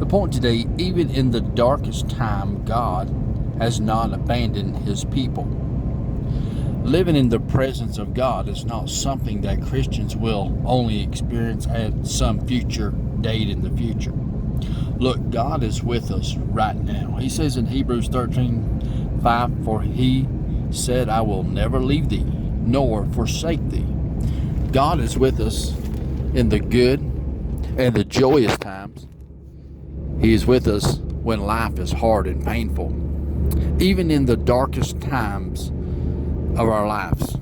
The point today, even in the darkest time, God has not abandoned his people. Living in the presence of God is not something that Christians will only experience at some future date in the future. Look, God is with us right now. He says in Hebrews 13:5, "For he said, I will never leave thee, nor forsake thee." God is with us in the good and the joyous times. He is with us when life is hard and painful. Even in the darkest times of our lives,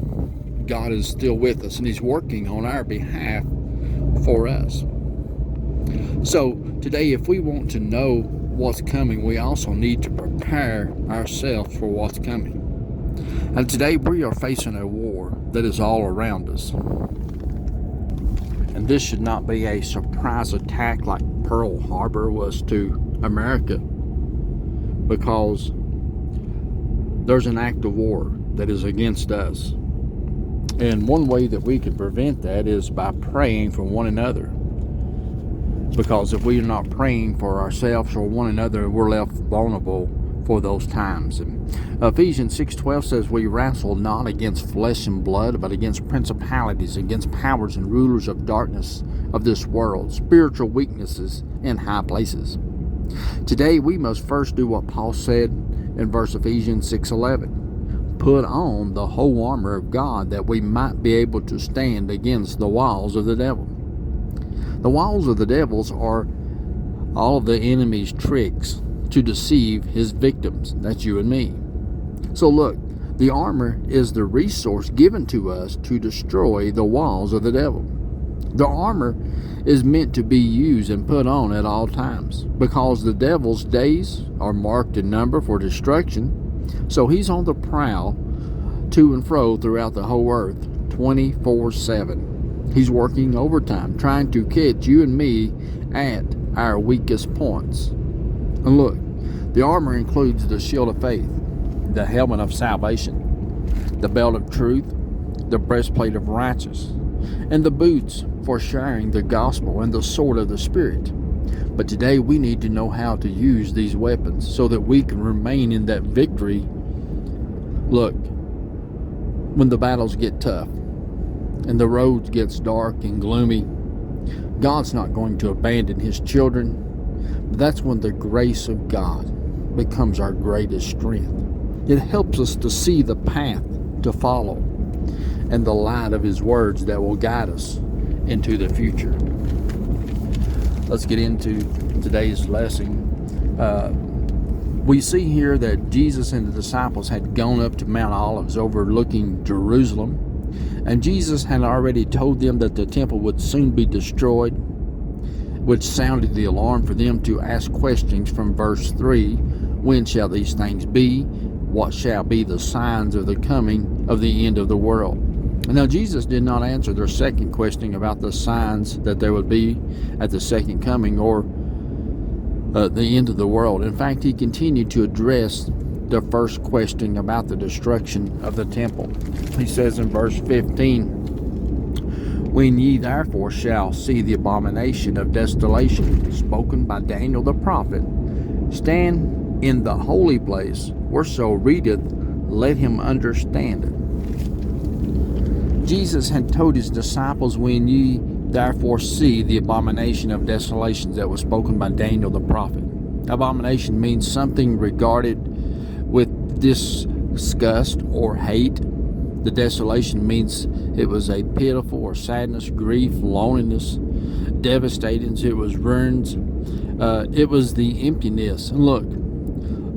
God is still with us, and he's working on our behalf for us. So today, if we want to know what's coming, we also need to prepare ourselves for what's coming. And today we are facing a war that is all around us. And this should not be a surprise attack like Pearl Harbor was to America, because there's an act of war that is against us. And one way that we can prevent that is by praying for one another. Because if we are not praying for ourselves or one another, we're left vulnerable for those times. And Ephesians 6:12 says, "We wrestle not against flesh and blood, but against principalities, against powers and rulers of darkness of this world, spiritual weaknesses in high places." Today we must first do what Paul said in verse Ephesians 6:11. Put on the whole armor of God, that we might be able to stand against the wiles of the devil. The wiles of the devils are all of the enemy's tricks to deceive his victims. That's you and me. So look, the armor is the resource given to us to destroy the wiles of the devil. The armor is meant to be used and put on at all times, because the devil's days are marked in number for destruction. So he's on the prowl to and fro throughout the whole earth 24/7. He's working overtime trying to catch you and me at our weakest points. And look, the armor includes the shield of faith, the helmet of salvation, the belt of truth, the breastplate of righteousness, and the boots for sharing the gospel, and the sword of the Spirit. But today we need to know how to use these weapons so that we can remain in that victory. Look, when the battles get tough and the road gets dark and gloomy, God's not going to abandon his children. But that's when the grace of God becomes our greatest strength. It helps us to see the path to follow and the light of his words that will guide us into the future. Let's get into today's lesson. We see here that Jesus and the disciples had gone up to Mount Olives overlooking Jerusalem, and Jesus had already told them that the temple would soon be destroyed, which sounded the alarm for them to ask questions from verse 3. When shall these things be? What shall be the signs of the coming of the end of the world? Now Jesus did not answer their second question about the signs that there would be at the second coming or the end of the world. In fact, he continued to address the first question about the destruction of the temple. He says in verse 15, "When ye therefore shall see the abomination of desolation spoken by Daniel the prophet, stand in the holy place, whereso readeth, let him understand it." Jesus had told his disciples, "When ye therefore see the abomination of desolations that was spoken by Daniel the prophet." Abomination means something regarded with disgust or hate. The desolation means it was a pitiful or sadness, grief, loneliness, devastating. It was ruins. It was the emptiness. And look,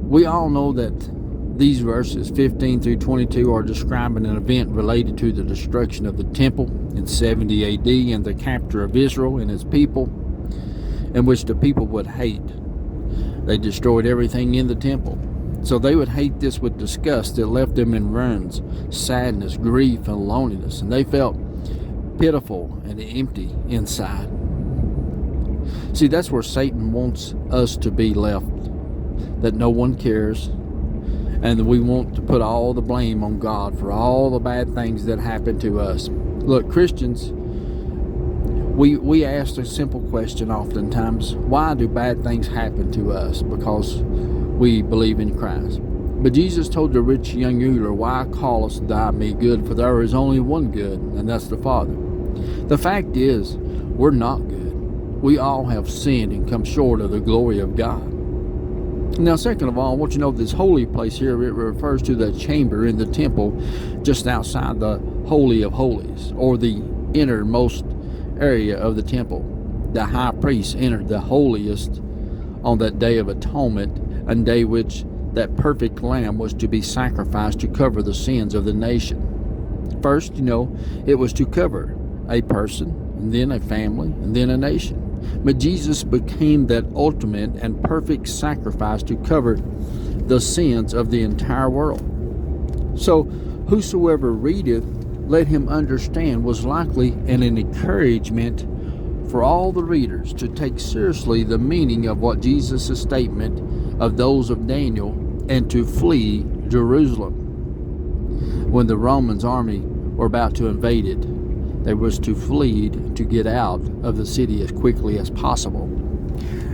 we all know that these verses 15 through 22 are describing an event related to the destruction of the temple in 70 AD and the capture of Israel and its people, in which the people would hate. They destroyed everything in the temple. So they would hate this with disgust. It left them in ruins, sadness, grief, and loneliness. And they felt pitiful and empty inside. See, that's where Satan wants us to be left, that no one cares, and we want to put all the blame on God for all the bad things that happen to us. Look, Christians, We ask a simple question oftentimes: why do bad things happen to us? Because we believe in Christ. But Jesus told the rich young ruler, "Why callest thou me good? For there is only one good, and that's the Father." The fact is, we're not good. We all have sinned and come short of the glory of God. Now, second of all, I want you to know this holy place here, it refers to the chamber in the temple just outside the Holy of Holies, or the innermost area of the temple. The high priest entered the holiest on that day of atonement, a day which that perfect lamb was to be sacrificed to cover the sins of the nation. First, it was to cover a person, and then a family, and then a nation. But Jesus became that ultimate and perfect sacrifice to cover the sins of the entire world. So, whosoever readeth, let him understand, was likely an encouragement for all the readers to take seriously the meaning of what Jesus' statement of those of Daniel, and to flee Jerusalem. When the Romans army were about to invade it, they was to flee to get out of the city as quickly as possible.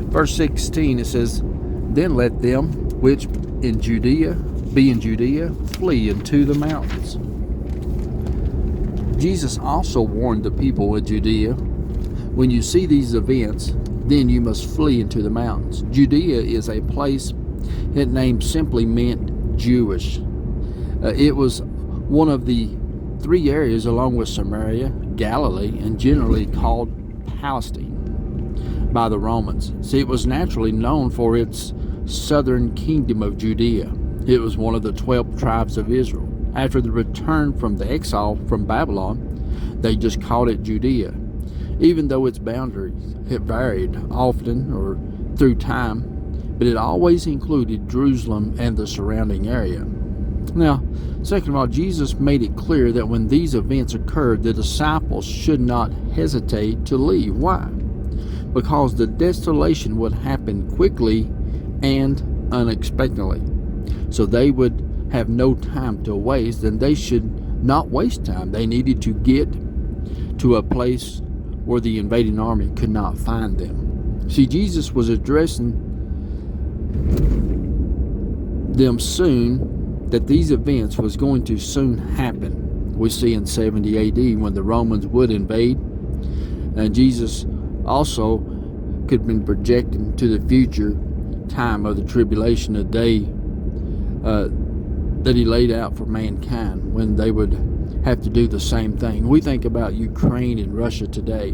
Verse 16, it says, "Then let them which be in Judea flee into the mountains." Jesus also warned the people in Judea, when you see these events, then you must flee into the mountains. Judea is a place, its name simply meant Jewish. It was one of the three areas, along with Samaria, Galilee, and generally called Palestine by the Romans. See, it was naturally known for its southern kingdom of Judea. It was one of the 12 tribes of Israel. After the return from the exile from Babylon, they just called it Judea. Even though its boundaries had varied often or through time, but it always included Jerusalem and the surrounding area. Now, second of all, Jesus made it clear that when these events occurred, the disciples should not hesitate to leave. Why? Because the desolation would happen quickly and unexpectedly. So they would have no time to waste, and they should not waste time. They needed to get to a place where the invading army could not find them. See, Jesus was addressing them soon, that these events was going to soon happen. We see in 70 AD when the Romans would invade, and Jesus also could have been projecting to the future time of the tribulation, a day that he laid out for mankind when they would have to do the same thing. We think about Ukraine and Russia today.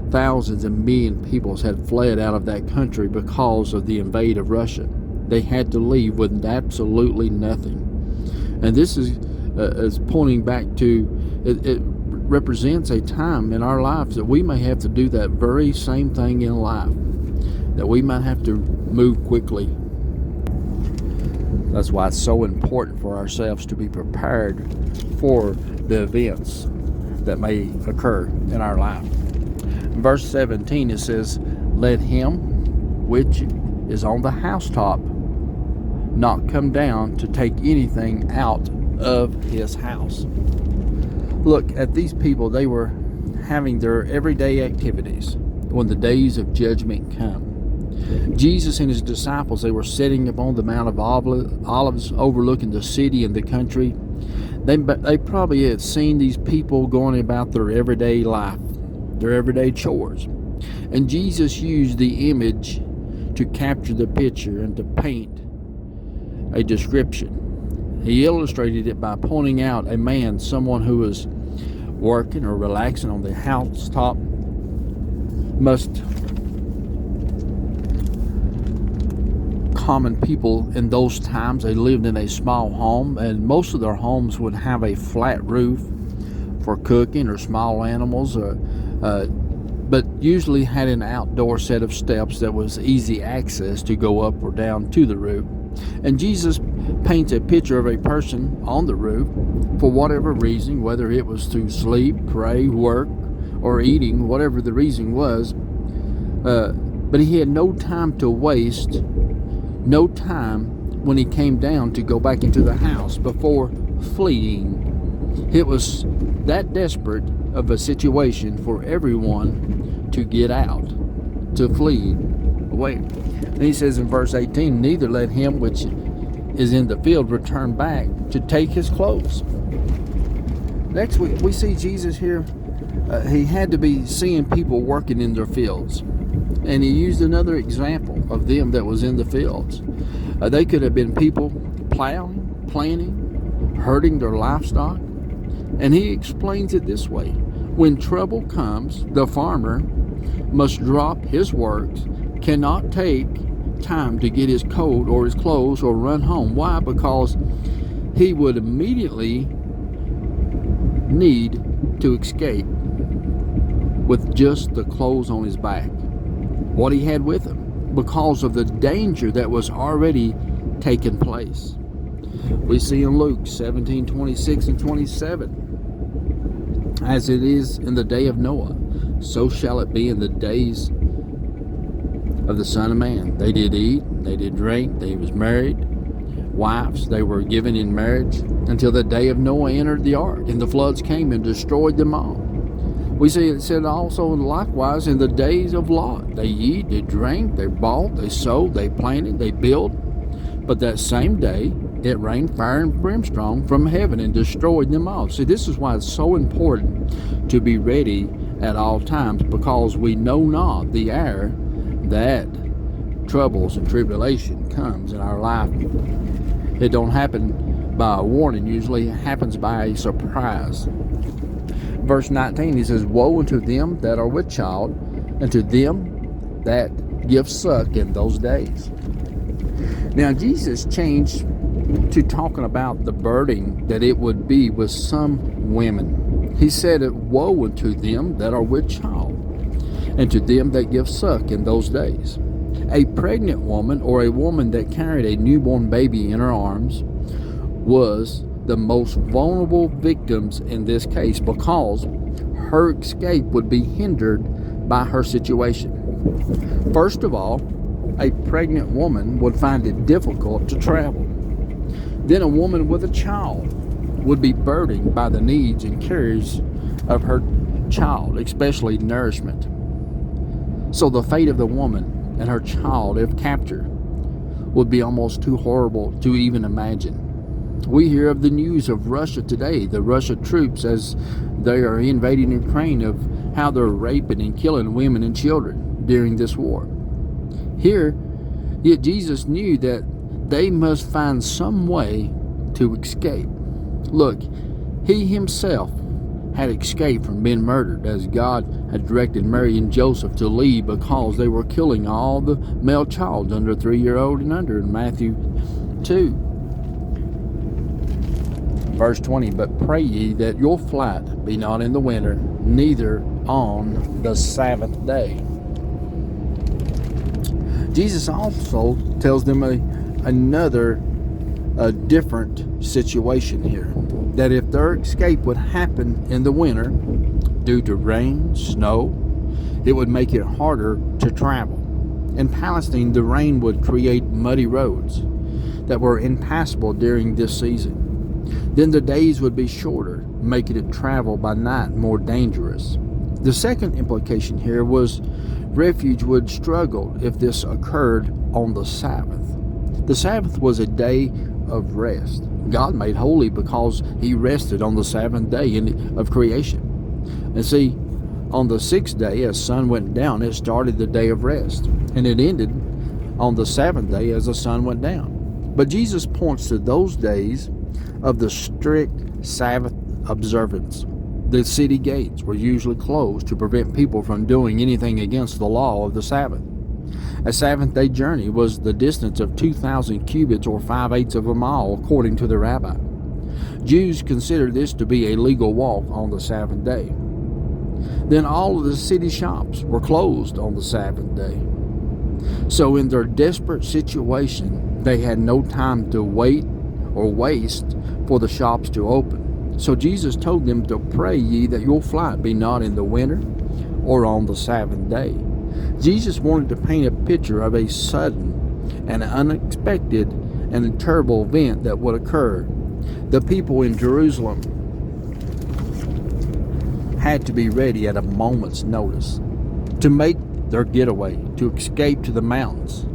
Thousands and millions of people had fled out of that country because of the invade of Russia. They had to leave with absolutely nothing. And this is pointing back to, it represents a time in our lives that we may have to do that very same thing in life, that we might have to move quickly. That's why it's so important for ourselves to be prepared for the events that may occur in our life. In verse 17, it says, "Let him which is on the housetop not come down to take anything out of his house." Look at these people. They were having their everyday activities when the days of judgment come. Jesus and his disciples, they were sitting upon the Mount of Olives overlooking the city and the country. They probably had seen these people going about their everyday life, their everyday chores. And Jesus used the image to capture the picture and to paint a description. He illustrated it by pointing out a man, someone who was working or relaxing on the housetop, common people in those times, they lived in a small home, and most of their homes would have a flat roof for cooking or small animals, but usually had an outdoor set of steps that was easy access to go up or down to the roof. And Jesus paints a picture of a person on the roof for whatever reason, whether it was to sleep, pray, work, or eating, whatever the reason was. But he had no time to waste, no time when he came down to go back into the house before fleeing. It was that desperate of a situation for everyone to get out, to flee away. And he says in verse 18, neither let him which is in the field return back to take his clothes. Next, we see Jesus here. He had to be seeing people working in their fields. And he used another example of them that was in the fields. They could have been people plowing, planting, herding their livestock. And he explains it this way. When trouble comes, the farmer must drop his works, cannot take time to get his coat or his clothes or run home. Why? Because he would immediately need to escape with just the clothes on his back, what he had with him, because of the danger that was already taking place. We see in Luke 17:26 and 27, as it is in the day of Noah, so shall it be in the days of the Son of Man. They did eat, they did drink, they was married, wives they were given in marriage, until the day of Noah entered the ark, and the floods came and destroyed them all. We see it said also likewise in the days of Lot. They eat, they drank, they bought, they sowed, they planted, they built. But that same day it rained fire and brimstone from heaven and destroyed them all. See, this is why it's so important to be ready at all times, because we know not the hour that troubles and tribulation comes in our life. It don't happen by a warning. Usually it happens by a surprise. Verse 19, he says, woe unto them that are with child, and to them that give suck in those days. Now Jesus changed to talking about the burden that it would be with some women. He said, woe unto them that are with child, and to them that give suck in those days. A pregnant woman, or a woman that carried a newborn baby in her arms, was the most vulnerable victims in this case, because her escape would be hindered by her situation. First of all, a pregnant woman would find it difficult to travel. Then a woman with a child would be burdened by the needs and cares of her child, especially nourishment. So the fate of the woman and her child, if captured, would be almost too horrible to even imagine. We hear of the news of Russia today, the Russian troops, as they are invading Ukraine, of how they're raping and killing women and children during this war. Here, yet Jesus knew that they must find some way to escape. Look, he himself had escaped from being murdered, as God had directed Mary and Joseph to leave, because they were killing all the male child under 3-year-old and under in Matthew 2. Verse 20, but pray ye that your flight be not in the winter, neither on the Sabbath day. Jesus also tells them another different situation here, that if their escape would happen in the winter due to rain, snow, it would make it harder to travel. In Palestine, the rain would create muddy roads that were impassable during this season. Then the days would be shorter, making it travel by night more dangerous. The second implication here was refuge would struggle if this occurred on the Sabbath. The Sabbath was a day of rest. God made holy because he rested on the seventh day of creation. And see, on the sixth day, as sun went down, it started the day of rest. And it ended on the seventh day as the sun went down. But Jesus points to those days of the strict Sabbath observance. The city gates were usually closed to prevent people from doing anything against the law of the Sabbath. A seventh-day journey was the distance of 2,000 cubits, or 5/8 of a mile, according to the rabbi. Jews considered this to be a legal walk on the Sabbath day. Then all of the city shops were closed on the Sabbath day. So in their desperate situation, they had no time to wait or waste for the shops to open. So Jesus told them to pray ye that your flight be not in the winter or on the Sabbath day. Jesus wanted to paint a picture of a sudden and unexpected and terrible event that would occur. The people in Jerusalem had to be ready at a moment's notice to make their getaway, to escape to the mountains.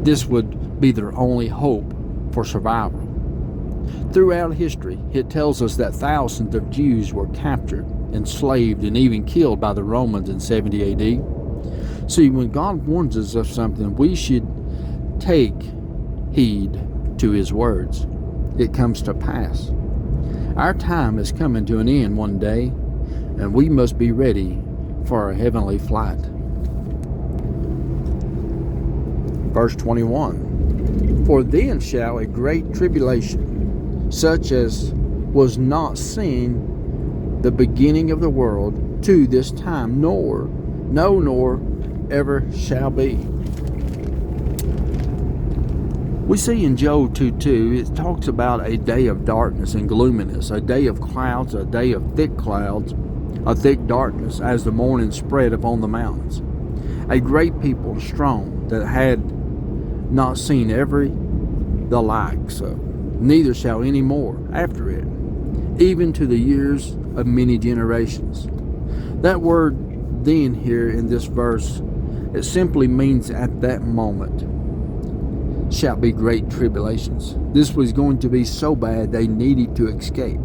This would be their only hope for survival. Throughout history, it tells us that thousands of Jews were captured, enslaved, and even killed by the Romans in 70 AD. See, when God warns us of something, we should take heed to His words. It comes to pass. Our time is coming to an end one day, and we must be ready for our heavenly flight. Verse 21, For then shall a great tribulation, such as was not seen the beginning of the world to this time, nor ever shall be. We see in Job 2:2, it talks about a day of darkness and gloominess, a day of clouds, a day of thick clouds, a thick darkness, as the morning spread upon the mountains. A great people, strong, that had not seen the likes of, neither shall any more after it, even to the years of many generations. That word then here in this verse, it simply means at that moment shall be great tribulations. This was going to be so bad they needed to escape.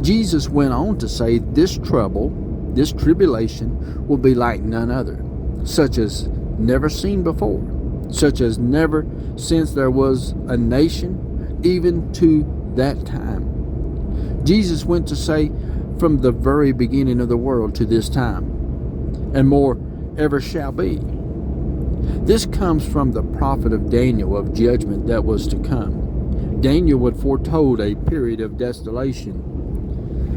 Jesus went on to say this trouble, this tribulation, will be like none other, such as never seen before, such as never since there was a nation, even to that time. Jesus went to say from the very beginning of the world to this time, and more ever shall be. This comes from the prophet of Daniel of judgment that was to come. Daniel had foretold a period of desolation,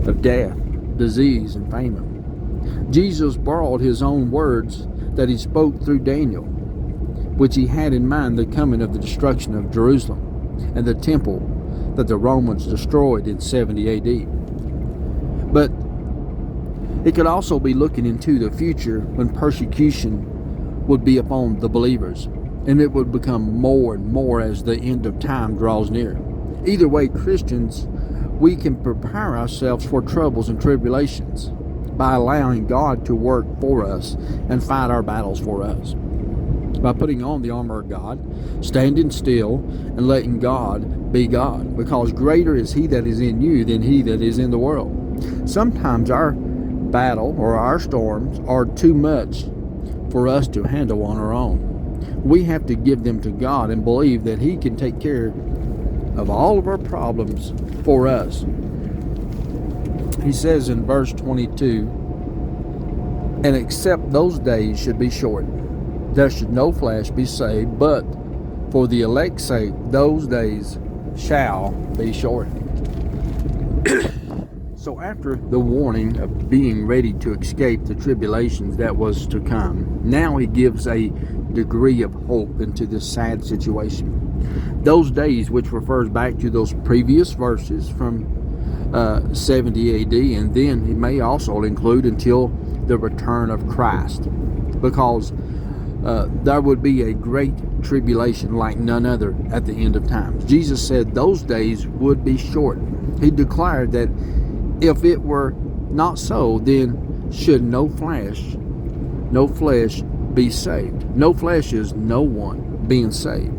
of death, disease, and famine. Jesus borrowed his own words that he spoke through Daniel, which he had in mind the coming of the destruction of Jerusalem and the temple that the Romans destroyed in 70 AD. But it could also be looking into the future when persecution would be upon the believers, and it would become more and more as the end of time draws near. Either way, Christians, we can prepare ourselves for troubles and tribulations by allowing God to work for us and fight our battles for us. By putting on the armor of God, standing still, and letting God be God, because greater is He that is in you than he that is in the world. Sometimes our battle or our storms are too much for us to handle on our own. We have to give them to God and believe that He can take care of all of our problems for us. He says in verse 22, And except those days should be shortened, there should no flesh be saved, but for the elect's sake those days shall be shortened. So after the warning of being ready to escape the tribulations that was to come, now he gives a degree of hope into this sad situation. Those days, which refers back to those previous verses from 70 AD, and then it may also include until the return of Christ, because there would be a great tribulation like none other at the end of times. Jesus said those days would be shortened. He declared that if it were not so, then should no flesh be saved. No flesh is no one being saved.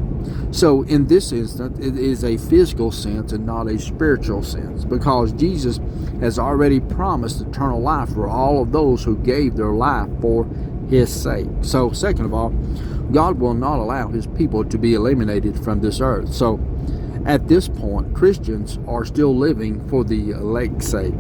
So in this instance, it is a physical sense and not a spiritual sense, because Jesus has already promised eternal life for all of those who gave their life for His sake. So second of all, God will not allow His people to be eliminated from this earth. So at this point, Christians are still living for the elect's sake.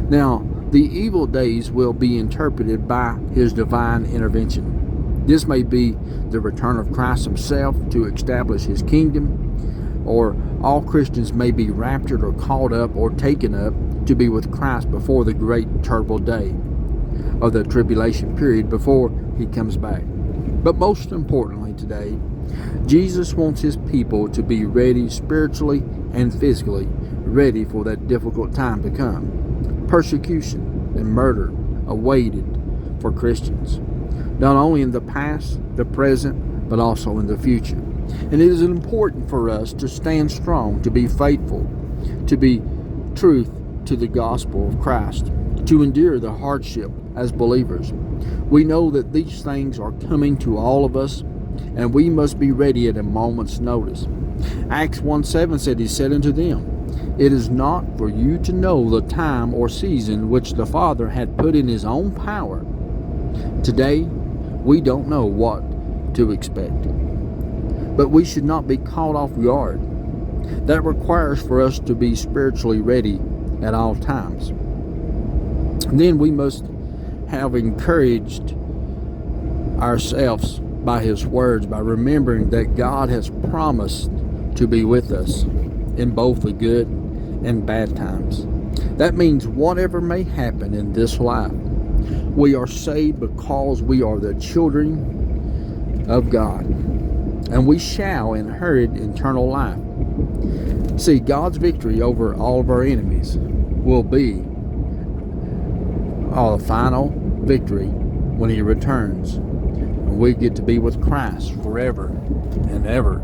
Now, the evil days will be interpreted by His divine intervention. This may be the return of Christ Himself to establish His kingdom, or all Christians may be raptured or caught up or taken up to be with Christ before the great terrible day of the tribulation period before He comes back. But most importantly today, Jesus wants His people to be ready spiritually and physically, ready for that difficult time to come. Persecution and murder awaited for Christians, not only in the past, the present, but also in the future. And it is important for us to stand strong, to be faithful, to be truth to the gospel of Christ. to endure the hardship as believers. We know that these things are coming to all of us, and we must be ready at a moment's notice. Acts 1:7 said, He said unto them, It is not for you to know the time or season which the Father had put in His own power. Today, we don't know what to expect, but we should not be caught off guard. That requires for us to be spiritually ready at all times. And then we must have encouraged ourselves by His words, by remembering that God has promised to be with us in both the good and bad times. That means whatever may happen in this life, we are saved because we are the children of God, and we shall inherit eternal life. See, God's victory over all of our enemies will be the final victory when He returns, and we get to be with Christ forever and ever.